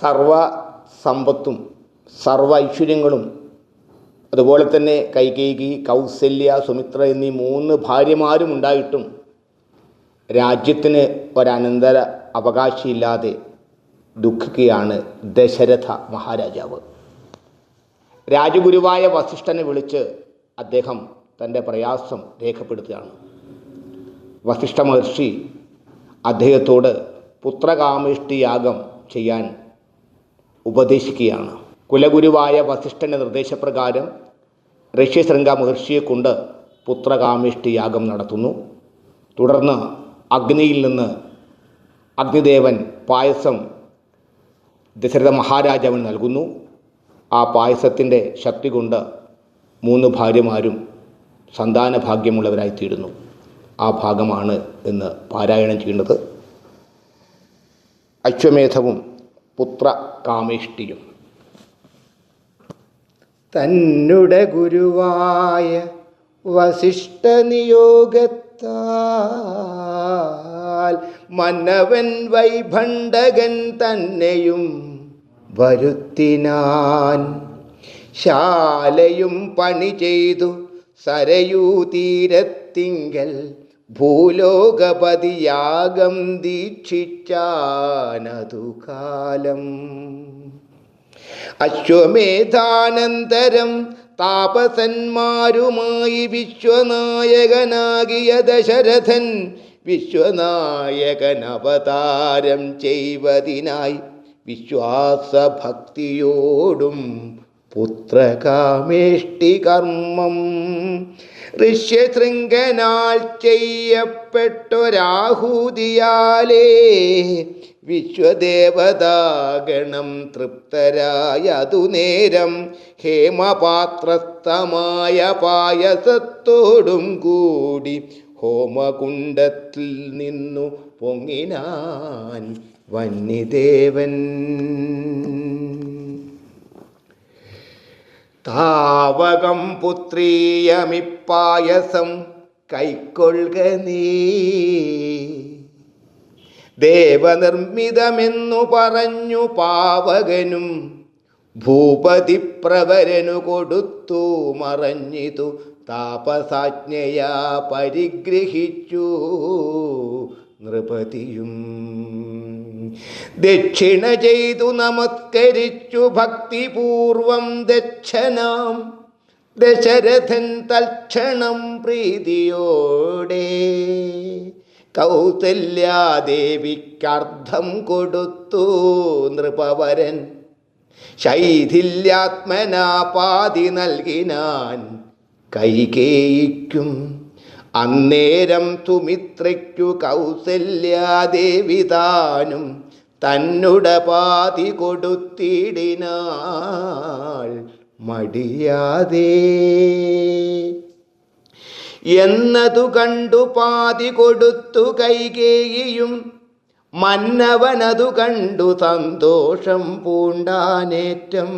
സർവ സമ്പത്തും സർവ ഐശ്വര്യങ്ങളും അതുപോലെ തന്നെ കൈകേയി, കൗസല്യ, സുമിത്ര എന്നീ 3 ഭാര്യമാരും ഉണ്ടായിട്ടും രാജ്യത്തിന് ഒരനന്തര അവകാശിയില്ലാതെ ദുഃഖിക്കുകയാണ് ദശരഥ മഹാരാജാവ്. രാജഗുരുവായ വസിഷ്ഠനെ വിളിച്ച് അദ്ദേഹം തൻ്റെ പ്രയാസം രേഖപ്പെടുത്തുകയാണ്. വസിഷ്ഠ മഹർഷി അദ്ദേഹത്തോട് പുത്രകാമേഷ്ടി യാഗം ചെയ്യാൻ ഉപദേശിക്കുകയാണ്. കുലഗുരുവായ വസിഷ്ഠൻ്റെ നിർദ്ദേശപ്രകാരം ഋഷ്യശൃംഗ മഹർഷിയെ കൊണ്ട് പുത്രകാമേഷ്ടി യാഗം നടത്തുന്നു. തുടർന്ന് അഗ്നിയിൽ നിന്ന് അഗ്നിദേവൻ പായസം ദശരഥ മഹാരാജാവിന് നൽകുന്നു. ആ പായസത്തിൻ്റെ ശക്തി കൊണ്ട് 3 ഭാര്യമാരും സന്താന ഭാഗ്യമുള്ളവരായിത്തീരുന്നു. ആ ഭാഗമാണ് ഇന്ന് പാരായണം ചെയ്യുന്നത്. അശ്വമേധവും പുത്രകാമേഷ്ടിയും. തന്നുടെ ഗുരുവായ വസിഷ്ഠ നിയോഗത്താൽ മന്നവൻ വൈഭണ്ഡകൻ തന്നെയും വരുത്തിനാൻ. ശാലയും പണി ചെയ്തു സരയൂ തീരത്തിങ്കൽ ഭൂലോകപതിയാഗം ദീക്ഷിച്ചാനതു കാലം. അശ്വമേധാനന്തരം താപസന്മാരുമായി വിശ്വനായകനാകിയ ദശരഥൻ വിശ്വനായകൻ അവതാരം ചെയ്വതിനായി വിശ്വാസഭക്തിയോടും പുത്രകാമേഷ്ടി കർമ്മം ഋഷ്യശൃംഗനാൽ ചെയ്യപ്പെട്ടൊരാഹൂതിയാലേ വിശ്വദേവതാഗണം തൃപ്തരായതു നേരം ഹേമപാത്രസ്ഥമായ പായസത്തോടും കൂടി ഹോമകുണ്ഡത്തിൽ നിന്നു പൊങ്ങിനാൻ വന്യദേവൻ. താവകം പുത്രീയമിപ്പായസം കൈക്കൊള്ളുക നീ, ദേവനിർമ്മിതമെന്നു പറഞ്ഞു പാവകനും ഭൂപതി പ്രവരനു കൊടുത്തു മറഞ്ഞിതു താപസാജ്ഞയാ പരിഗ്രഹിച്ചു നൃപതിയും. ദക്ഷിണ ചെയ്തു നമസ്കരിച്ചു ഭക്തിപൂർവം ദക്ഷനാം ദശരഥൻ തൽക്ഷണം പ്രീതിയോടെ കൗസല്യാദേവിക്കർദ്ധം കൊടുത്തു നൃപവരൻ. ശൈഥില്യാത്മനാപാതി നൽകിനാൻ കൈകേയിക്കും. അന്നേരം സുമിത്രയ്ക്കു കൗസല്യാദേവി താനും തന്നുട പാതി കൊടുത്തിടിനാൾ മടിയാതെ. എന്നതു കണ്ടു പാതി കൊടുത്തു കൈകേയിയും മന്നവനതു കണ്ടു സന്തോഷം പൂണ്ടാനേറ്റം.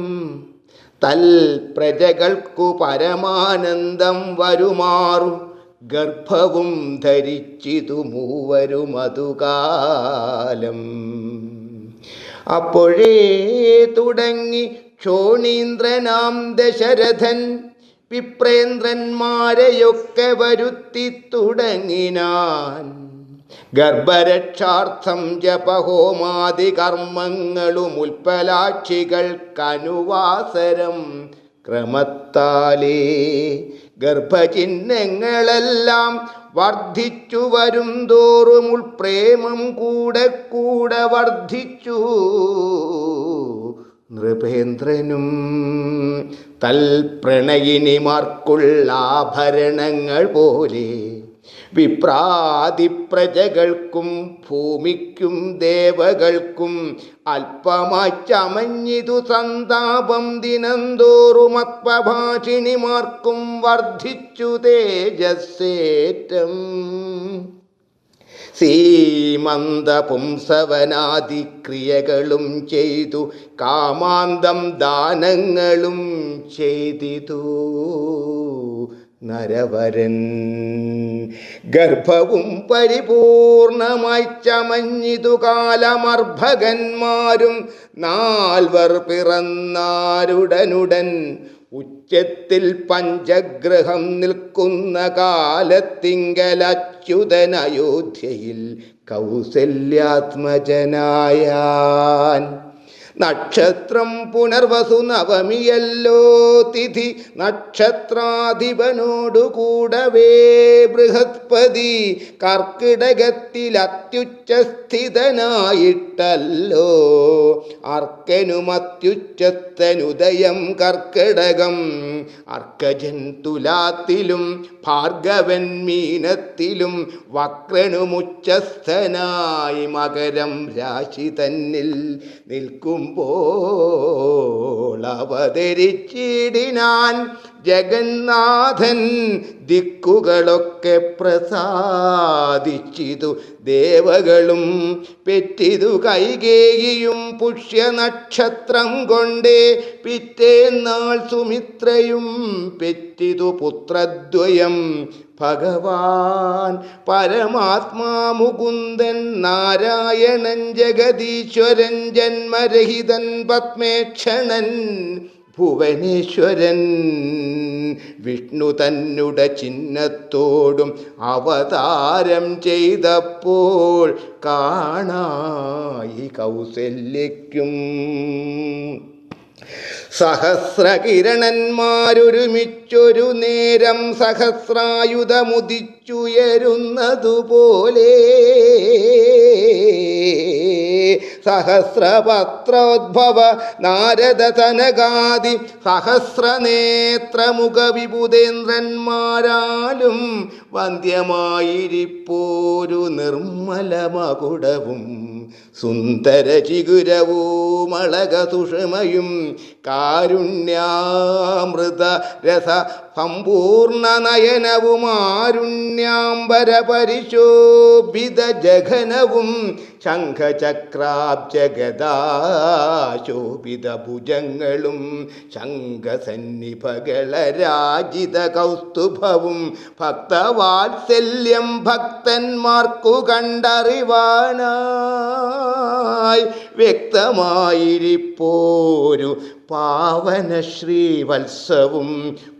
തൽപ്രജകൾക്കു പരമാനന്ദം വരുമാറു ഗർഭവും ധരിച്ചിതു മൂവരുമതുകാലം. അപ്പോഴേ തുടങ്ങി ക്ഷോണീന്ദ്രനാം ദശരഥൻ വിപ്രേന്ദ്രന്മാരെയൊക്കെ വരുത്തി തുടങ്ങിനാൻ. ഗർഭരക്ഷാർത്ഥം ജപഹോമാദി കർമ്മങ്ങളും ഉൽപ്പലാക്ഷികൾക്കനുവാസരം ക്രമത്താലേ ഗർഭചിഹ്നങ്ങളെല്ലാം വർദ്ധിച്ചു വരും തോറും ഉൾപ്രേമം കൂടെ കൂടെ വർദ്ധിച്ചു നൃപേന്ദ്രനും. തൽപ്രണയിനിമാർക്കുള്ള ആഭരണങ്ങൾ പോലെ വിപ്രാതിപ്രജകൾക്കും ഭൂമിക്കും ദേവകൾക്കും അല്പമായി ചമഞ്ഞിതു സന്താപം. ദിനംതോറും അത്വഭാഷിണിമാർക്കും വർദ്ധിച്ചു തേജസ്സേറ്റം. സീമന്ത പുംസവനാദിക്രിയകളും ചെയ്തു കാമാന്തം ദാനങ്ങളും ചെയ്തിതു നരവരൻ. ഗർഭവും പരിപൂർണമായി ചമഞ്ഞിതു കാലമർഭകന്മാരും 4 പിറന്നാരുടനുടൻ. ഉച്ചത്തിൽ പഞ്ചഗ്രഹം നിൽക്കുന്ന കാലത്തിങ്കൽ അയോധ്യയിൽ കൗസല്യാത്മജനായാൻ. നക്ഷത്രം പുനർവസു നവമിയല്ലോ തിഥി. നക്ഷത്രാധിപനോടു കൂടവേ ബൃഹസ്പതി കർക്കിടകത്തിൽ അത്യുച്ചസ്ഥിതനായിട്ടല്ലോ. അർക്കനും അത്യുച്ചസ്ഥനുദയം കർക്കിടകം. അർക്കജൻ തുലാത്തിലും ഭാർഗവൻ മീനത്തിലും വക്രനുമുച്ചസ്ഥനായി മകരം രാശി തന്നിൽ നിൽക്കുമ്പോൾ അവതരിച്ചിടിനാൻ ജഗന്നാഥൻ. ദിക്കുകളൊക്കെ പ്രസാദിച്ചിതു ദേവകളും പെറ്റിതു കൈകേയിയും പുഷ്യനക്ഷത്രം കൊണ്ടേ. പിറ്റേന്നാൾ സുമിത്രയും പെറ്റിതു പുത്രദ്വയം. ഭഗവാൻ പരമാത്മാ മുകുന്ദൻ നാരായണൻ ജഗദീശ്വരൻ ജന്മരഹിതൻ പത്മേക്ഷണൻ ഭുവനേശ്വരൻ. വിഷ്ണു തന്നുടെ ചിഹ്നത്തോടും അവതാരം ചെയ്തപ്പോൾ കാണായി കൗസല്യയ്ക്കും. സഹസ്രകിരണന്മാരൊരുമിച്ചൊരു നേരം സഹസ്രായുധമുദിച്ചുയരുന്നതുപോലെ. സഹസ്രപത്രോദ്ഭവ നാരദ തനകാദി സഹസ്രനേത്രമുഖ വിബുധേന്ദ്രന്മാരാലും വന്ധ്യമായിരിപ്പോരു നിർമ്മലമകുടവും സുന്ദര ചിഗുരവുമളക സുഷമയും കാരുണ്യാമൃത രസ സമ്പൂർണ നയനവുമാരുണ്യാംബര പരിശോഭിത ജഘനവും ശംഖചക്രാബ്ജഗദാശോഭിത ഭുജങ്ങളും ശംഖസന്നിഭകളരാജിത കൗസ്തുഭവും ഭക്തവാത്സല്യം ഭക്തന്മാർക്കു കണ്ടറിവാനായി വ്യക്തമായിരിപ്പോരു പാവന ശ്രീവത്സവും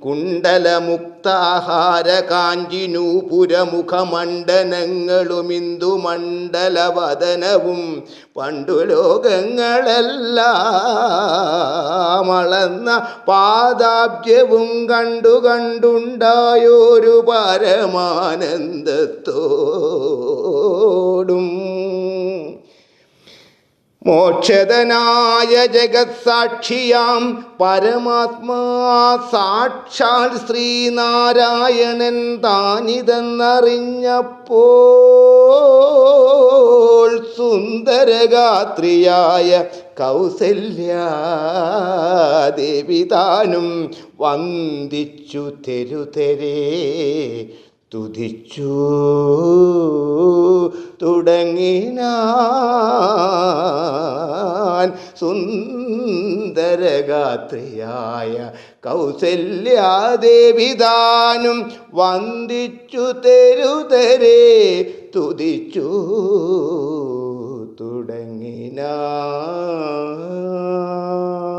കുണ്ടലമുക്താഹാര കാഞ്ചിനൂപുരമുഖമണ്ഡനങ്ങളും ഇന്ദുമണ്ഡലവദനവും പണ്ടു ലോകങ്ങളെല്ലാം അളന്ന പാദാബ്ജവും കണ്ടുണ്ടായൊരു പരമാനന്ദത്തോടും. മോക്ഷദനായ ജഗത് സാക്ഷിയാം പരമാത്മാ സാക്ഷാൽ ശ്രീനാരായണൻ താനിതെന്നറിഞ്ഞപ്പോൾ സുന്ദരഗാത്രിയായ കൗസല്യാദേവി താനും വന്ദിച്ചു തെരുതെരേ തുതിച്ചു തുടങ്ങിനാൻ. സുന്ദരഗാത്രിയായ കൗസല്യാദേവി താനും വന്ദിച്ചു തെരുതെരേ തുതിച്ചു തുടങ്ങിനാൻ.